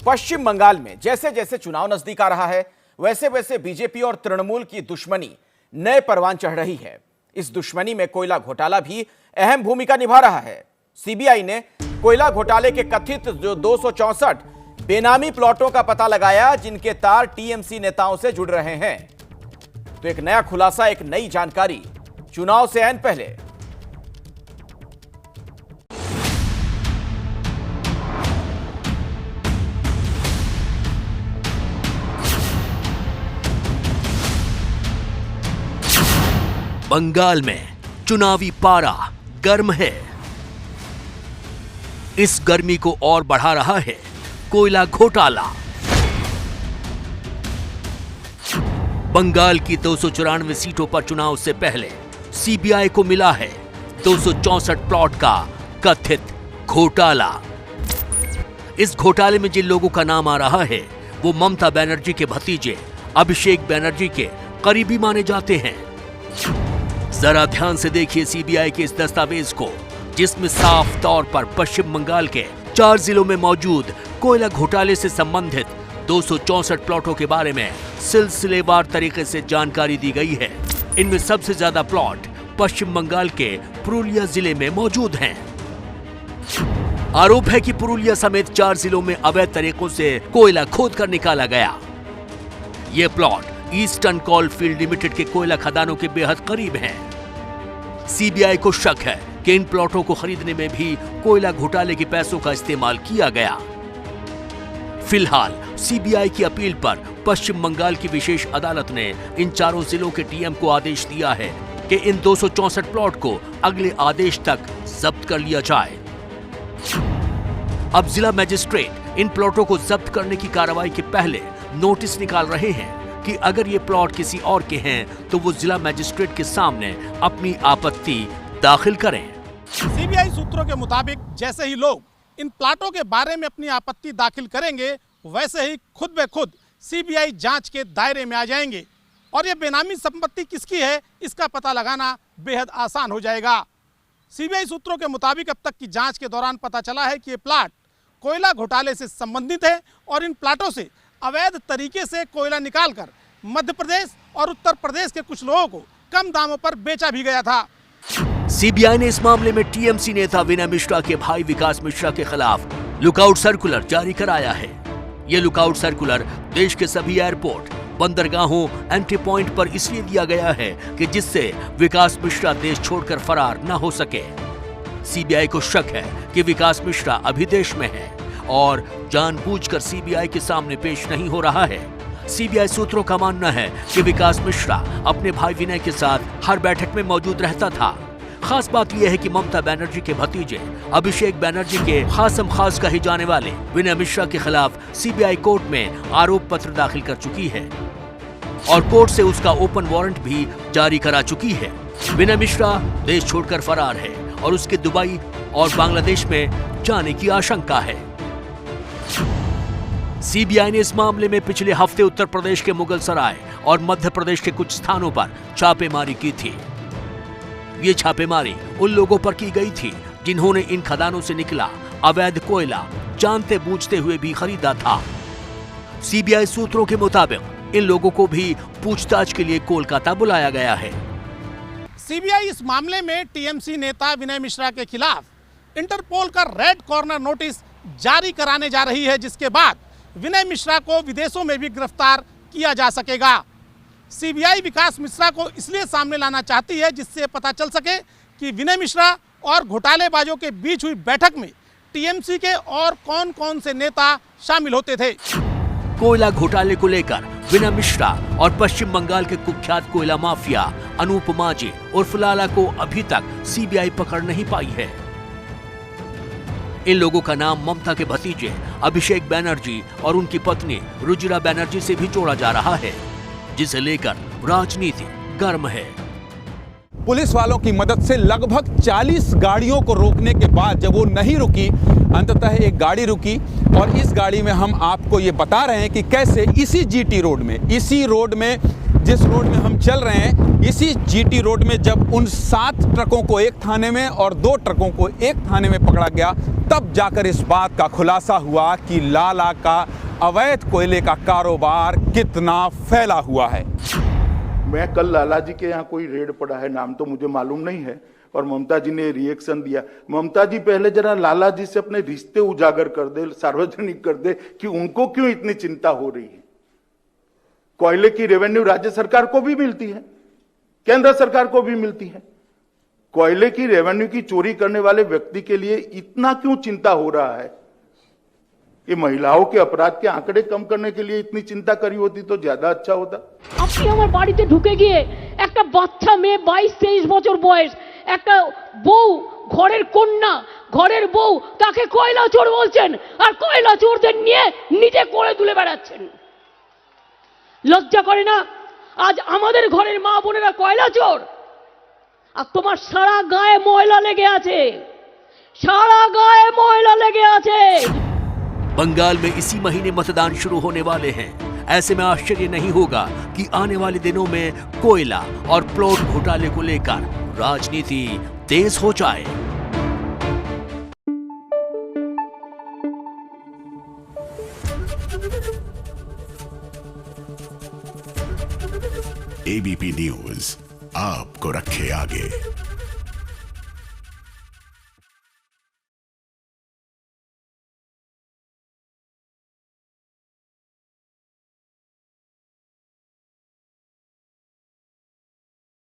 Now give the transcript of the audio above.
पश्चिम बंगाल में जैसे जैसे चुनाव नजदीक आ रहा है, वैसे वैसे बीजेपी और तृणमूल की दुश्मनी नए परवान चढ़ रही है। इस दुश्मनी में कोयला घोटाला भी अहम भूमिका निभा रहा है। सीबीआई ने कोयला घोटाले के कथित जो 264 बेनामी प्लॉटों का पता लगाया, जिनके तार टीएमसी नेताओं से जुड़ रहे हैं। तो एक नया खुलासा, एक नई जानकारी चुनाव से ऐन पहले। बंगाल में चुनावी पारा गर्म है। इस गर्मी को और बढ़ा रहा है कोयला घोटाला। बंगाल की 294 सीटों पर चुनाव से पहले सीबीआई को मिला है 264 प्लॉट का कथित घोटाला। इस घोटाले में जिन लोगों का नाम आ रहा है वो ममता बनर्जी के भतीजे अभिषेक बनर्जी के करीबी माने जाते हैं। जरा ध्यान से देखिए सीबीआई के इस दस्तावेज को, जिसमें साफ तौर पर पश्चिम बंगाल के 4 जिलों में मौजूद कोयला घोटाले से संबंधित 264 प्लॉटों के बारे में सिलसिलेवार तरीके से जानकारी दी गई है। इनमें सबसे ज्यादा प्लॉट पश्चिम बंगाल के पुरुलिया जिले में मौजूद हैं। आरोप है कि पुरुलिया समेत 4 जिलों में अवैध तरीकों से कोयला खोदकर निकाला गया। ये plot Eastern Coal Field Limited के कोयला खदानों के बेहद करीब हैं। सीबीआई को शक है कि इन प्लॉटों को खरीदने में भी कोयला घोटाले के पैसों का इस्तेमाल किया गया। फिलहाल सीबीआई की अपील पर पश्चिम बंगाल की विशेष अदालत ने इन चारों जिलों के डीएम को आदेश दिया है कि इन 264 प्लॉट को अगले आदेश तक जब्त कर लिया जाए। अब जिला मजिस्ट्रेट इन प्लॉटों को जब्त करने की कार्रवाई के पहले नोटिस निकाल रहे हैं कि अगर ये प्लॉट किसी और के हैं तो वो जिला मजिस्ट्रेट के सामने अपनी आपत्ति दाखिल करें। सीबीआई सूत्रों के मुताबिक जैसे ही लोग इन प्लाटों के बारे में अपनी आपत्ति दाखिल करेंगे, वैसे ही खुद ब खुद सीबीआई जांच के दायरे में आ जाएंगे और ये बेनामी संपत्ति किसकी है इसका पता लगाना बेहद आसान हो जाएगा। सीबीआई सूत्रों के मुताबिक अब तक की जांच के दौरान पता चला है कि ये प्लाट कोयला घोटाले से संबंधित है और इन प्लाटों से अवैध तरीके से कोयला निकालकर मध्य प्रदेश और उत्तर प्रदेश के कुछ लोगों को कम दामों पर बेचा भी गया था। सीबीआई ने इस मामले में टीएमसी नेता विनय मिश्रा के भाई विकास मिश्रा के खिलाफ लुकआउट सर्कुलर जारी कराया है। ये लुकआउट सर्कुलर देश के सभी एयरपोर्ट, बंदरगाहों, एंट्री पॉइंट पर इसलिए दिया गया है कि जिससे विकास मिश्रा देश छोड़कर फरार न हो सके। सीबीआई को शक है कि विकास मिश्रा अभी देश में है और जानबूझकर सीबीआई के सामने पेश नहीं हो रहा है। सीबीआई सूत्रों का मानना है कि विकास मिश्रा अपने भाई विनय के साथ हर बैठक में मौजूद रहता था। खास बात यह है कि ममता बनर्जी के भतीजे अभिषेक बनर्जी के खासम खास कहे जाने वाले विनय मिश्रा के खिलाफ सीबीआई कोर्ट में आरोप पत्र दाखिल कर चुकी है और कोर्ट से उसका ओपन वारंट भी जारी करा चुकी है। विनय मिश्रा देश छोड़कर फरार है और उसके दुबई और बांग्लादेश में जाने की आशंका है। सीबीआई ने इस मामले में पिछले हफ्ते उत्तर प्रदेश के मुगलसराय और मध्य प्रदेश के कुछ स्थानों पर छापेमारी की थी। ये छापेमारी उन लोगों पर की गई थी जिन्होंने इन खदानों से निकला अवैध कोयला जानते बूझते हुए भी खरीदा था। सीबीआई सूत्रों के मुताबिक इन लोगों को भी पूछताछ के लिए कोलकाता बुलाया गया है। सीबीआई इस मामले में टीएमसी नेता विनय मिश्रा के खिलाफ इंटरपोल का रेड कॉर्नर नोटिस जारी कराने जा रही है, जिसके बाद विनय मिश्रा को विदेशों में भी गिरफ्तार किया जा सकेगा। सीबीआई विकास मिश्रा को इसलिए सामने लाना चाहती है जिससे पता चल सके कि विनय मिश्रा और घोटालेबाजों के बीच हुई बैठक में टीएमसी के और कौन कौन से नेता शामिल होते थे। कोयला घोटाले को लेकर विनय मिश्रा और पश्चिम बंगाल के कुख्यात कोयला माफिया अनूप माझी उर्फ लाला को अभी तक सीबीआई पकड़ नहीं पाई है। इन लोगों का नाम ममता के भतीजे अभिषेक बनर्जी और उनकी पत्नी रुजिरा बनर्जी से भी जोड़ा जा रहा है, जिसे लेकर राजनीति गर्म है। पुलिस वालों की मदद से लगभग 40 गाड़ियों को रोकने के बाद जब वो नहीं रुकी, अंततः एक गाड़ी रुकी और इस गाड़ी में हम आपको ये बता रहे हैं कि कैसे इसी जीटी रोड में, इसी रोड में जिस रोड में हम चल रहे हैं, इसी जीटी रोड में जब उन 7 ट्रकों को एक थाने में और 2 ट्रकों को एक थाने में पकड़ा गया, तब जाकर इस बात का खुलासा हुआ कि लाला का अवैध कोयले का कारोबार कितना फैला हुआ है। मैं कल लाला जी के यहाँ कोई रेड पड़ा है, नाम तो मुझे मालूम नहीं है, और ममता जी ने रिएक्शन दिया। ममता जी पहले जरा लाला जी से अपने रिश्ते उजागर कर दे, सार्वजनिक कर दे कि उनको क्यों इतनी चिंता हो रही है। कोयले की रेवेन्यू राज्य सरकार को भी मिलती है, केंद्र सरकार को भी मिलती है। कोयले की रेवेन्यू की चोरी करने वाले व्यक्ति के लिए इतना क्यों चिंता हो रहा है। ये महिलाओं के अपराध के आंकड़े कम करने के लिए इतनी चिंता करी होती तो ज्यादा अच्छा होता। আপনি আমার বাড়িতে ঢুকে গিয়ে একটা বাচ্চা মেয়ে 22-23 বছর বয়স, একটা বউ, ঘরের কন্যা, ঘরের বউ, তাকে কয়লা চোর বলছেন, আর কয়লা চোরদের নিয়ে নিজে করে তুলে বেড়াচ্ছেন। লজ্জা করে না? আজ আমাদের ঘরের মা বোনেরা কয়লা চোর, আর তোমার সারা গায়ে ময়লা লেগে আছে, সারা গায়ে ময়লা লেগে আছে। बंगाल में इसी महीने मतदान शुरू होने वाले हैं। ऐसे में आश्चर्य नहीं होगा कि आने वाले दिनों में कोयला और प्लॉट घोटाले को लेकर राजनीति तेज हो जाए। एबीपी न्यूज आपको रखे आगे।